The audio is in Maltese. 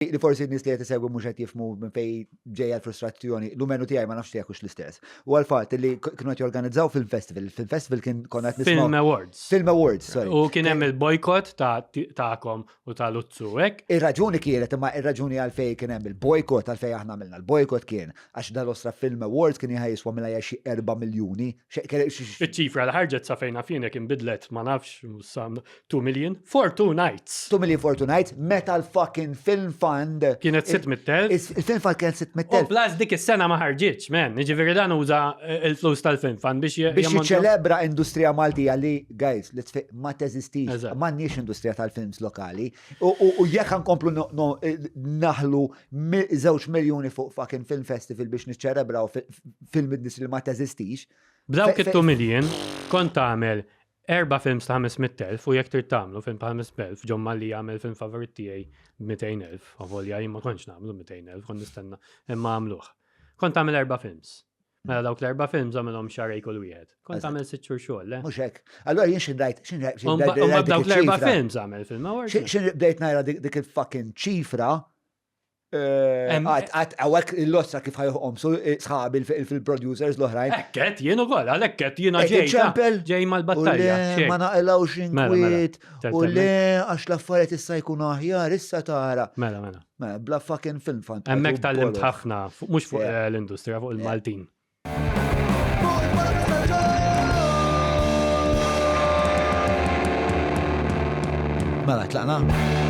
li forsi n-nies li qed isegwu mhux qed jifhmu minn fejn ġejja l-frustrazzjoni, l-umenu tiegħi ma nafx tiegħek hux l-istess. U għall-fatt li kienu qed jorganizzaw film-festival. Film-festival kien konna qed Film nisma' Awards. Film Awards, sorry. U kien hemm il-bojkott tagħkom u tal-Uzzu hekk. Ir-raġuni kienet imma ir-raġuni għalfejn kien hemm il-bojkott għalfejn aħna għamilna l-bojkott kien għax dal-Ostra Film Awards kien jħajjiswa mill xi 4 miljuni. Iċ-ċifra li ħarġet sa fejn fienek inbidlet ma nafx sam 2 million for 2 nights. 2 million for tonight, meta l-fucking film fund. Kienet 600,000. Il-film fund kien U 600,000. blas dik is-sena ma ħarġitx, men. Jiġifieri dan uża il-flus tal-film fund biex jiċċelebra industrija Maltija li, guys, ma teżistix. Eżatt. M'għandniex industrija tal-films lokali. U jekk nkomplu naħlu 2 miljuni fuq fucking film festival biex niċċelebraw film industry li ma teżistix. B'dawk it-2 million kont tagħmel 4 films ta' 500,000 u jekk trid tagħmlu film ta' 500,000, John Malli jagħmel film favorit tiegħi 200,000, avolja jien ma kontx nagħmlu 200,000, kont nistenna imma għamluh. Kont tagħmel 4 films. Mela dawk l-4 films għamilhom xarej kull wieħed. Kont tagħmel 6 xhur xogħol, le? Mhux hekk. Allura jien xinrajt Umma dawk l-4 films għamel film awards. Xin bdejt najra dik il-fucking ċifra. Għawek il-lossa kif ħajħom su sħabi fil-producers l-oħrajn. Ekket, jien ukoll, għal-ekket jiena ġej mal-battalja. Ma naqilawx inkwiet, u le għax l-affarijiet issa jkunu aħjar, issa tara. Mela. Bla fucking film fund. Hemmhekk tal-limt ħafna, mhux fuq l-industrija, fuq il-Maltin. Mela, tlaqna?